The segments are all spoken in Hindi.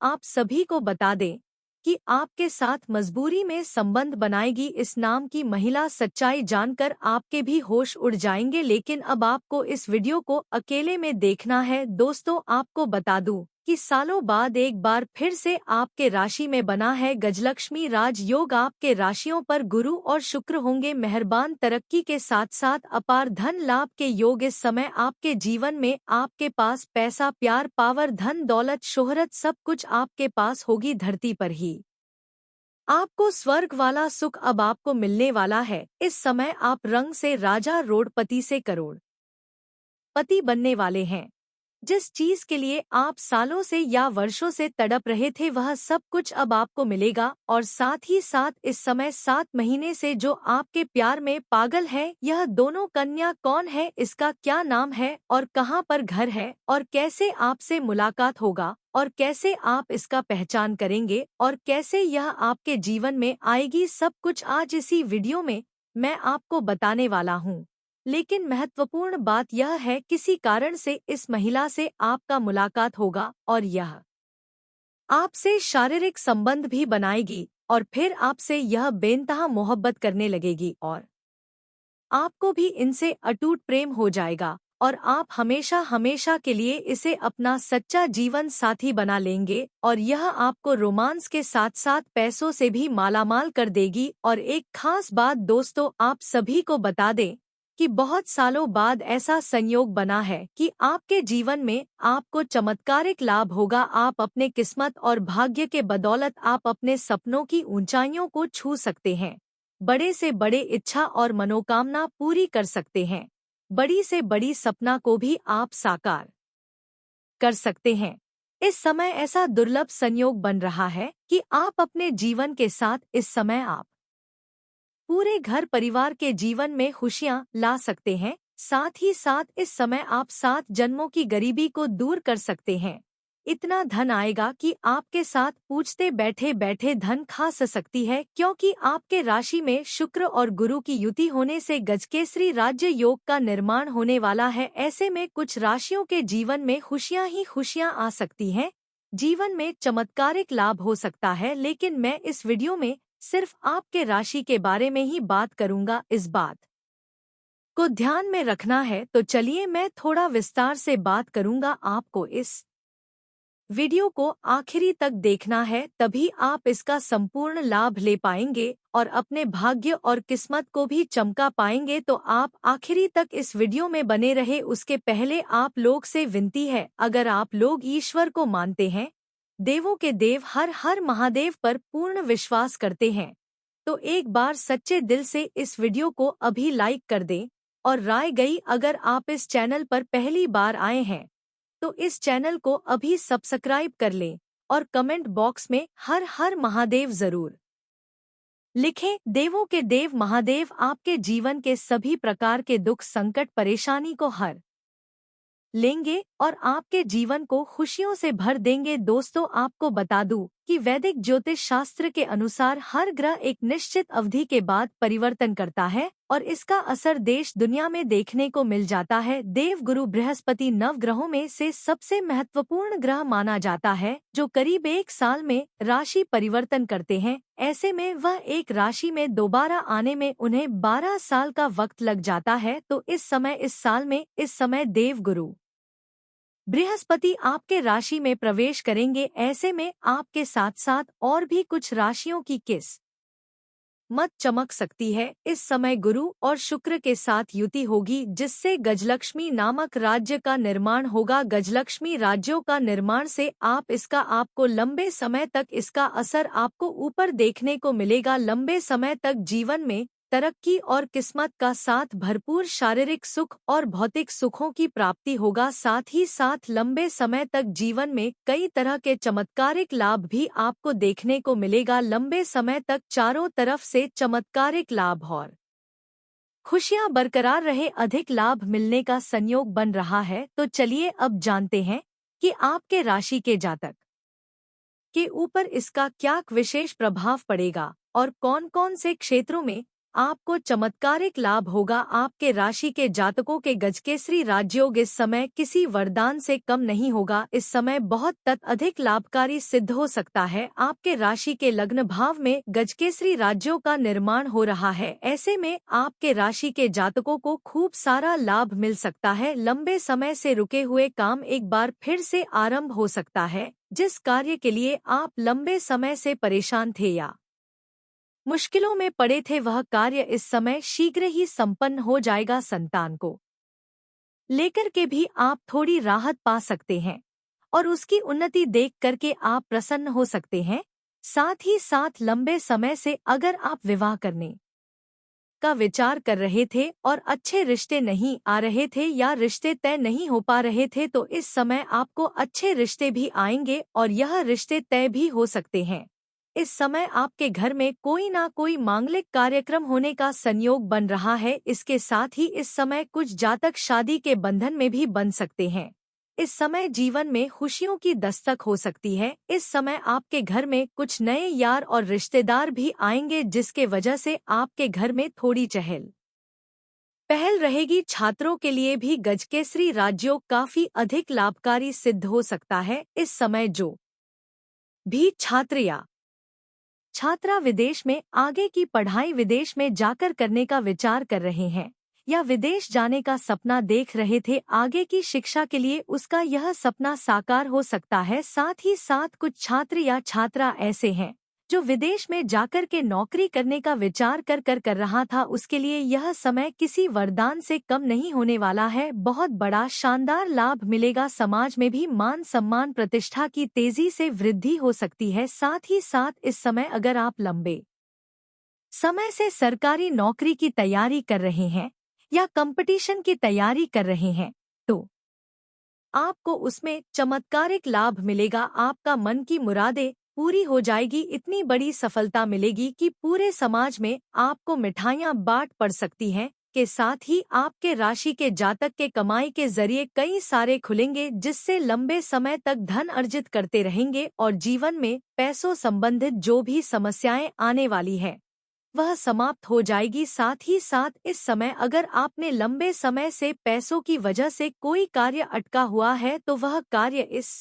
आप सभी को बता दें कि आपके साथ मजबूरी में संबंध बनाएगी इस नाम की महिला। सच्चाई जानकर आपके भी होश उड़ जाएंगे, लेकिन अब आपको इस वीडियो को अकेले में देखना है। दोस्तों, आपको बता दूं कि सालों बाद एक बार फिर से आपके राशि में बना है गजलक्ष्मी राजयोग। आपके राशियों पर गुरु और शुक्र होंगे मेहरबान। तरक्की के साथ साथ अपार धन लाभ के योग इस समय आपके जीवन में। आपके पास पैसा, प्यार, पावर, धन दौलत, शोहरत सब कुछ आपके पास होगी धरती पर ही। आपको स्वर्ग वाला सुख अब आपको मिलने वाला है। इस समय आप रंग से राजा, रोडपति से करोड़ पति बनने वाले हैं। जिस चीज के लिए आप सालों से या वर्षों से तड़प रहे थे वह सब कुछ अब आपको मिलेगा। और साथ ही साथ इस समय 7 महीने से जो आपके प्यार में पागल है, यह दोनों कन्या कौन है, इसका क्या नाम है और कहाँ पर घर है और कैसे आपसे मुलाकात होगा और कैसे आप इसका पहचान करेंगे और कैसे यह आपके जीवन में आएगी, सब कुछ आज इसी वीडियो में मैं आपको बताने वाला हूँ। लेकिन महत्वपूर्ण बात यह है, किसी कारण से इस महिला से आपका मुलाकात होगा और यह आपसे शारीरिक संबंध भी बनाएगी और फिर आपसे यह बेइंतहा मोहब्बत करने लगेगी और आपको भी इनसे अटूट प्रेम हो जाएगा और आप हमेशा हमेशा के लिए इसे अपना सच्चा जीवन साथी बना लेंगे और यह आपको रोमांस के साथ साथ पैसों से भी मालामाल कर देगी। और एक खास बात दोस्तों, आप सभी को बता दें कि बहुत सालों बाद ऐसा संयोग बना है कि आपके जीवन में आपको चमत्कारिक लाभ होगा। आप अपने किस्मत और भाग्य के बदौलत आप अपने सपनों की ऊंचाइयों को छू सकते हैं। बड़े से बड़े इच्छा और मनोकामना पूरी कर सकते हैं। बड़ी से बड़ी सपना को भी आप साकार कर सकते हैं। इस समय ऐसा दुर्लभ संयोग बन रहा है कि आप अपने जीवन के साथ इस समय आप पूरे घर परिवार के जीवन में खुशियां ला सकते हैं। साथ ही साथ इस समय आप 7 जन्मों की गरीबी को दूर कर सकते हैं। इतना धन आएगा कि आपके साथ पूछते बैठे बैठे धन खा सकती है, क्योंकि आपके राशि में शुक्र और गुरु की युति होने से गजकेसरी राज्य योग का निर्माण होने वाला है। ऐसे में कुछ राशियों के जीवन में खुशियां ही खुशियां आ सकती हैं। जीवन में चमत्कारिक लाभ हो सकता है। लेकिन मैं इस वीडियो में सिर्फ आपके राशि के बारे में ही बात करूंगा। इस बात को ध्यान में रखना है। तो चलिए मैं थोड़ा विस्तार से बात करूंगा। आपको इस वीडियो को आखिरी तक देखना है, तभी आप इसका संपूर्ण लाभ ले पाएंगे और अपने भाग्य और किस्मत को भी चमका पाएंगे। तो आप आखिरी तक इस वीडियो में बने रहे। उसके पहले आप लोग से विनती है, अगर आप लोग ईश्वर को मानते हैं, देवों के देव हर हर महादेव पर पूर्ण विश्वास करते हैं, तो एक बार सच्चे दिल से इस वीडियो को अभी लाइक कर दें। और राय गई, अगर आप इस चैनल पर पहली बार आए हैं तो इस चैनल को अभी सब्सक्राइब कर लें और कमेंट बॉक्स में हर हर महादेव जरूर लिखें। देवों के देव महादेव आपके जीवन के सभी प्रकार के दुख, संकट, परेशानी को हर लेंगे और आपके जीवन को खुशियों से भर देंगे। दोस्तों, आपको बता दूं कि वैदिक ज्योतिष शास्त्र के अनुसार हर ग्रह एक निश्चित अवधि के बाद परिवर्तन करता है और इसका असर देश दुनिया में देखने को मिल जाता है। देव गुरु बृहस्पति नव ग्रहों में से सबसे महत्वपूर्ण ग्रह माना जाता है, जो करीब 1 साल में राशि परिवर्तन करते हैं। ऐसे में वह एक राशि में दोबारा आने में उन्हें 12 साल का वक्त लग जाता है। तो इस समय देव गुरु बृहस्पति आपके राशि में प्रवेश करेंगे। ऐसे में आपके साथ साथ और भी कुछ राशियों की किस्मत चमक सकती है। इस समय गुरु और शुक्र के साथ युति होगी, जिससे गजलक्ष्मी नामक राज्य का निर्माण होगा। गजलक्ष्मी राज्यों का निर्माण से आपको लंबे समय तक इसका असर आपको ऊपर देखने को मिलेगा। लंबे समय तक जीवन में तरक्की और किस्मत का साथ भरपूर शारीरिक सुख और भौतिक सुखों की प्राप्ति होगा। साथ ही साथ लंबे समय तक जीवन में कई तरह के चमत्कारिक लाभ भी आपको देखने को मिलेगा। लंबे समय तक चारों तरफ से चमत्कारिक लाभ और खुशियां बरकरार रहे, अधिक लाभ मिलने का संयोग बन रहा है। तो चलिए अब जानते हैं कि आपके राशि के जातक के ऊपर इसका क्या विशेष प्रभाव पड़ेगा और कौन कौन से क्षेत्रों में आपको चमत्कारिक लाभ होगा। आपके राशि के जातकों के गजकेसरी राजयोग इस समय किसी वरदान से कम नहीं होगा। इस समय बहुत अधिक लाभकारी सिद्ध हो सकता है। आपके राशि के लग्न भाव में गजकेसरी राज्यों का निर्माण हो रहा है। ऐसे में आपके राशि के जातकों को खूब सारा लाभ मिल सकता है। लंबे समय से रुके हुए काम एक बार फिर से आरंभ हो सकता है। जिस कार्य के लिए आप लंबे समय से परेशान थे या मुश्किलों में पड़े थे, वह कार्य इस समय शीघ्र ही संपन्न हो जाएगा। संतान को लेकर के भी आप थोड़ी राहत पा सकते हैं और उसकी उन्नति देख करके आप प्रसन्न हो सकते हैं। साथ ही साथ लंबे समय से अगर आप विवाह करने का विचार कर रहे थे और अच्छे रिश्ते नहीं आ रहे थे या रिश्ते तय नहीं हो पा रहे थे, तो इस समय आपको अच्छे रिश्ते भी आएंगे और यह रिश्ते तय भी हो सकते हैं। इस समय आपके घर में कोई ना कोई मांगलिक कार्यक्रम होने का संयोग बन रहा है। इसके साथ ही इस समय कुछ जातक शादी के बंधन में भी बन सकते हैं। इस समय जीवन में खुशियों की दस्तक हो सकती है। इस समय आपके घर में कुछ नए यार और रिश्तेदार भी आएंगे, जिसके वजह से आपके घर में थोड़ी चहल पहल रहेगी। छात्रों के लिए भी गजकेसरी राजयोग काफी अधिक लाभकारी सिद्ध हो सकता है। इस समय जो भी छात्र या छात्रा विदेश में आगे की पढ़ाई विदेश में जाकर करने का विचार कर रहे हैं या विदेश जाने का सपना देख रहे थे, आगे की शिक्षा के लिए उसका यह सपना साकार हो सकता है। साथ ही साथ कुछ छात्र या छात्रा ऐसे हैं जो विदेश में जाकर के नौकरी करने का विचार कर रहा था, उसके लिए यह समय किसी वरदान से कम नहीं होने वाला है। बहुत बड़ा शानदार लाभ मिलेगा। समाज में भी मान सम्मान प्रतिष्ठा की तेजी से वृद्धि हो सकती है। साथ ही साथ इस समय अगर आप लंबे समय से सरकारी नौकरी की तैयारी कर रहे हैं या कंपटीशन की तैयारी कर रहे हैं, तो आपको उसमें चमत्कारिक लाभ मिलेगा। आपका मन की मुरादें पूरी हो जाएगी। इतनी बड़ी सफलता मिलेगी कि पूरे समाज में आपको मिठाइयाँ बांट पड़ सकती हैं। के साथ ही आपके राशि के जातक के कमाई के जरिए कई सारे खुलेंगे, जिससे लंबे समय तक धन अर्जित करते रहेंगे और जीवन में पैसों संबंधित जो भी समस्याएं आने वाली है वह समाप्त हो जाएगी। साथ ही साथ इस समय अगर आपने लंबे समय से पैसों की वजह से कोई कार्य अटका हुआ है, तो वह कार्य इस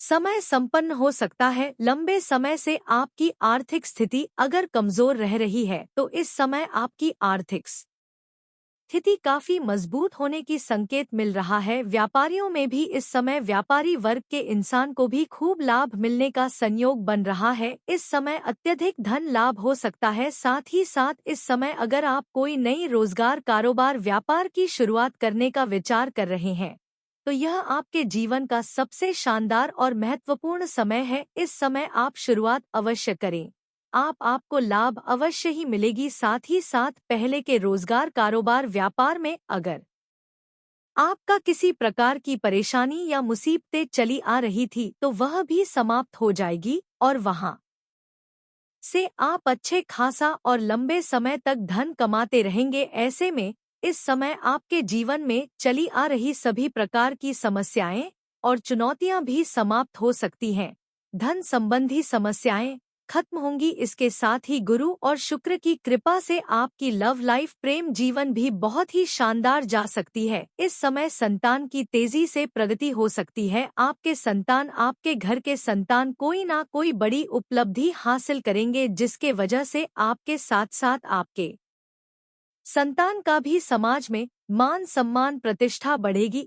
समय संपन्न हो सकता है। लंबे समय से आपकी आर्थिक स्थिति अगर कमजोर रह रही है, तो इस समय आपकी आर्थिक स्थिति काफी मजबूत होने की संकेत मिल रहा है। व्यापारियों में भी इस समय व्यापारी वर्ग के इंसान को भी खूब लाभ मिलने का संयोग बन रहा है। इस समय अत्यधिक धन लाभ हो सकता है। साथ ही साथ इस समय अगर आप कोई नई रोजगार कारोबार व्यापार की शुरुआत करने का विचार कर रहे हैं, तो यह आपके जीवन का सबसे शानदार और महत्वपूर्ण समय है। इस समय आप शुरुआत अवश्य करें, आपको लाभ अवश्य ही मिलेगी। साथ ही साथ पहले के रोजगार कारोबार व्यापार में अगर आपका किसी प्रकार की परेशानी या मुसीबतें चली आ रही थी, तो वह भी समाप्त हो जाएगी और वहां से आप अच्छे खासा और लंबे समय तक धन कमाते रहेंगे। ऐसे में इस समय आपके जीवन में चली आ रही सभी प्रकार की समस्याएं और चुनौतियां भी समाप्त हो सकती हैं। धन संबंधी समस्याएं खत्म होंगी। इसके साथ ही गुरु और शुक्र की कृपा से आपकी लव लाइफ प्रेम जीवन भी बहुत ही शानदार जा सकती है। इस समय संतान की तेजी से प्रगति हो सकती है। आपके संतान, आपके घर के संतान कोई ना कोई बड़ी उपलब्धि हासिल करेंगे, जिसके वजह से आपके साथ साथ आपके संतान का भी समाज में मान सम्मान प्रतिष्ठा बढ़ेगी।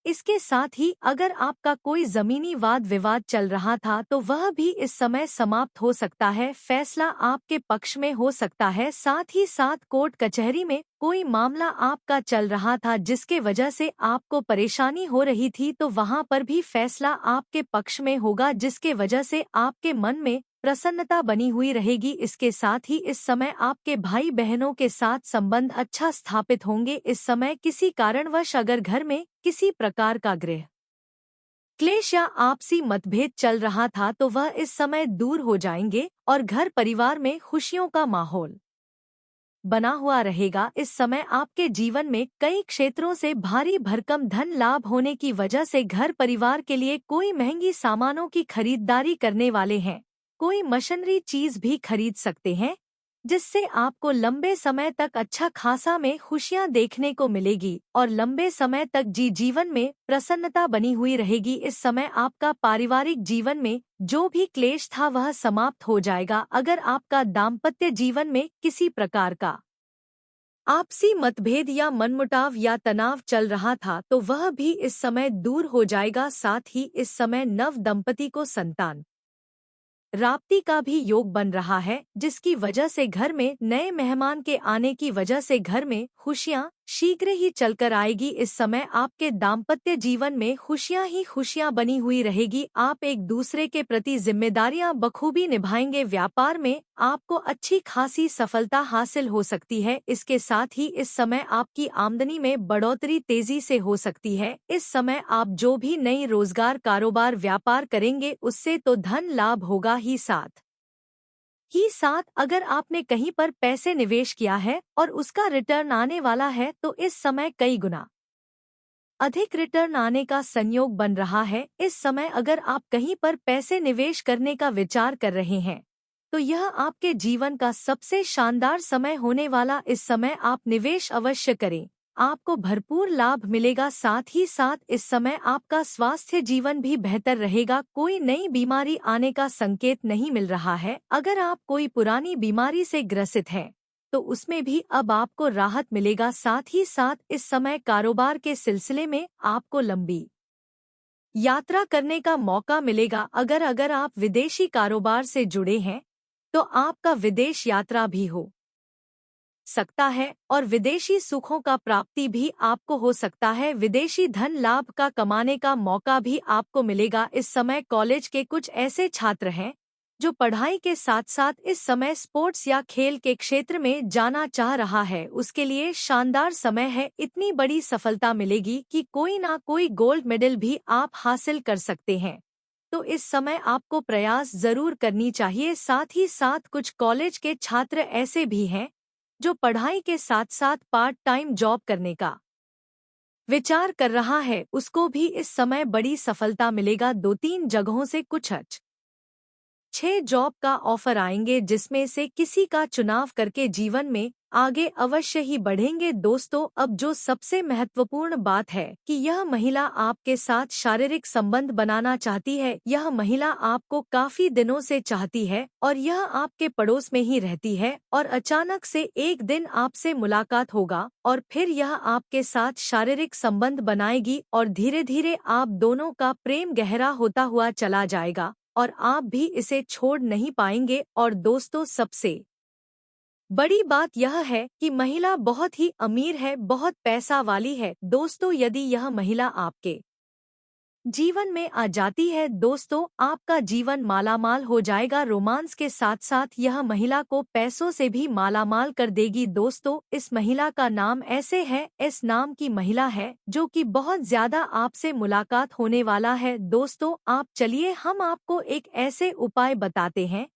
इसके साथ ही अगर आपका कोई जमीनी वाद विवाद चल रहा था, तो वह भी इस समय समाप्त हो सकता है। फैसला आपके पक्ष में हो सकता है। साथ ही साथ कोर्ट कचहरी में कोई मामला आपका चल रहा था जिसके वजह से आपको परेशानी हो रही थी, तो वहां पर भी फैसला आपके पक्ष में होगा, जिसके वजह से आपके मन में प्रसन्नता बनी हुई रहेगी। इसके साथ ही इस समय आपके भाई बहनों के साथ संबंध अच्छा स्थापित होंगे। इस समय किसी कारणवश अगर घर में किसी प्रकार का गृह क्लेश या आपसी मतभेद चल रहा था, तो वह इस समय दूर हो जाएंगे और घर परिवार में खुशियों का माहौल बना हुआ रहेगा। इस समय आपके जीवन में कई क्षेत्रों से भारी भरकम धन लाभ होने की वजह से घर परिवार के लिए कोई महंगी सामानों की खरीदारी करने वाले हैं। कोई मशीनरी चीज भी खरीद सकते हैं जिससे आपको लंबे समय तक अच्छा खासा में खुशियां देखने को मिलेगी और लंबे समय तक जीवन में प्रसन्नता बनी हुई रहेगी। इस समय आपका पारिवारिक जीवन में जो भी क्लेश था वह समाप्त हो जाएगा। अगर आपका दाम्पत्य जीवन में किसी प्रकार का आपसी मतभेद या मनमुटाव या तनाव चल रहा था तो वह भी इस समय दूर हो जाएगा। साथ ही इस समय नव दंपति को संतान प्राप्ति का भी योग बन रहा है, जिसकी वजह से घर में नए मेहमान के आने की वजह से घर में खुशियां शीघ्र ही चलकर आएगी। इस समय आपके दाम्पत्य जीवन में खुशियां ही खुशियां बनी हुई रहेगी। आप एक दूसरे के प्रति जिम्मेदारियां बखूबी निभाएंगे। व्यापार में आपको अच्छी खासी सफलता हासिल हो सकती है। इसके साथ ही इस समय आपकी आमदनी में बढ़ोतरी तेजी से हो सकती है। इस समय आप जो भी नई रोजगार कारोबार व्यापार करेंगे उससे तो धन लाभ होगा ही साथ अगर आपने कहीं पर पैसे निवेश किया है और उसका रिटर्न आने वाला है तो इस समय कई गुना अधिक रिटर्न आने का संयोग बन रहा है। इस समय अगर आप कहीं पर पैसे निवेश करने का विचार कर रहे हैं तो यह आपके जीवन का सबसे शानदार समय होने वाला। इस समय आप निवेश अवश्य करें, आपको भरपूर लाभ मिलेगा। साथ ही साथ इस समय आपका स्वास्थ्य जीवन भी बेहतर रहेगा। कोई नई बीमारी आने का संकेत नहीं मिल रहा है। अगर आप कोई पुरानी बीमारी से ग्रसित हैं तो उसमें भी अब आपको राहत मिलेगा। साथ ही साथ इस समय कारोबार के सिलसिले में आपको लंबी यात्रा करने का मौका मिलेगा। अगर आप विदेशी कारोबार से जुड़े हैं तो आपका विदेश यात्रा भी हो सकता है और विदेशी सुखों का प्राप्ति भी आपको हो सकता है। विदेशी धन लाभ का कमाने का मौका भी आपको मिलेगा। इस समय कॉलेज के कुछ ऐसे छात्र हैं जो पढ़ाई के साथ साथ इस समय स्पोर्ट्स या खेल के क्षेत्र में जाना चाह रहा है, उसके लिए शानदार समय है। इतनी बड़ी सफलता मिलेगी कि कोई ना कोई गोल्ड मेडल भी आप हासिल कर सकते हैं। तो इस समय आपको प्रयास जरूर करनी चाहिए। साथ ही साथ कुछ कॉलेज के छात्र ऐसे भी हैं जो पढ़ाई के साथ साथ पार्ट टाइम जॉब करने का विचार कर रहा है, उसको भी इस समय बड़ी सफलता मिलेगा। 2-3 जगहों से कुछ 6 जॉब का ऑफर आएंगे जिसमें से किसी का चुनाव करके जीवन में आगे अवश्य ही बढ़ेंगे। दोस्तों, अब जो सबसे महत्वपूर्ण बात है कि यह महिला आपके साथ शारीरिक संबंध बनाना चाहती है। यह महिला आपको काफी दिनों से चाहती है और यह आपके पड़ोस में ही रहती है और अचानक से एक दिन आपसे मुलाकात होगा और फिर यह आपके साथ शारीरिक संबंध बनाएगी और धीरे धीरे आप दोनों का प्रेम गहरा होता हुआ चला जाएगा और आप भी इसे छोड़ नहीं पाएंगे। और दोस्तों, सबसे बड़ी बात यह है कि महिला बहुत ही अमीर है, बहुत पैसा वाली है। दोस्तों, यदि यह महिला आपके जीवन में आ जाती है दोस्तों, आपका जीवन मालामाल हो जाएगा। रोमांस के साथ साथ यह महिला को पैसों से भी मालामाल कर देगी। दोस्तों, इस महिला का नाम ऐसे है, इस नाम की महिला है जो कि बहुत ज्यादा आपसे मुलाकात होने वाला है। दोस्तों, आप चलिए हम आपको एक ऐसे उपाय बताते हैं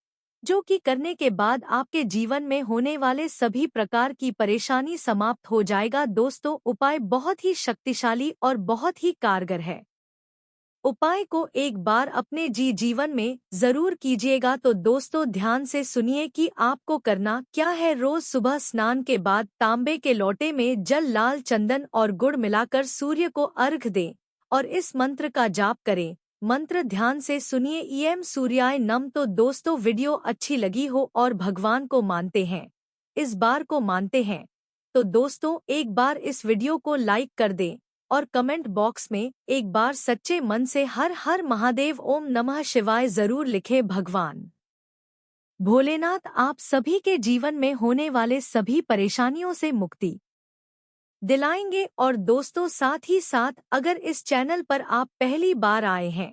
जो कि करने के बाद आपके जीवन में होने वाले सभी प्रकार की परेशानी समाप्त हो जाएगा। दोस्तों, उपाय बहुत ही शक्तिशाली और बहुत ही कारगर है। उपाय को एक बार अपने जीवन में जरूर कीजिएगा। तो दोस्तों, ध्यान से सुनिए कि आपको करना क्या है। रोज सुबह स्नान के बाद तांबे के लोटे में जल, लाल चंदन और गुड़ मिलाकर सूर्य को अर्घ दें और इस मंत्र का जाप करें। मंत्र ध्यान से सुनिए, ईएम सूर्याय नम। तो दोस्तों, वीडियो अच्छी लगी हो और भगवान को मानते हैं, इस बार को मानते हैं, तो दोस्तों एक बार इस वीडियो को लाइक कर दें और कमेंट बॉक्स में एक बार सच्चे मन से हर हर महादेव ओम नमः शिवाय जरूर लिखें। भगवान भोलेनाथ आप सभी के जीवन में होने वाले सभी परेशानियों से मुक्ति दिलाएंगे। और दोस्तों, साथ ही साथ अगर इस चैनल पर आप पहली बार आए हैं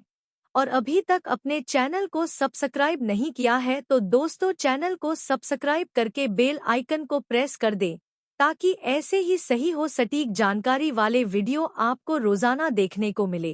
और अभी तक अपने चैनल को सब्सक्राइब नहीं किया है तो दोस्तों चैनल को सब्सक्राइब करके बेल आइकन को प्रेस कर दें ताकि ऐसे ही सही हो सटीक जानकारी वाले वीडियो आपको रोजाना देखने को मिले।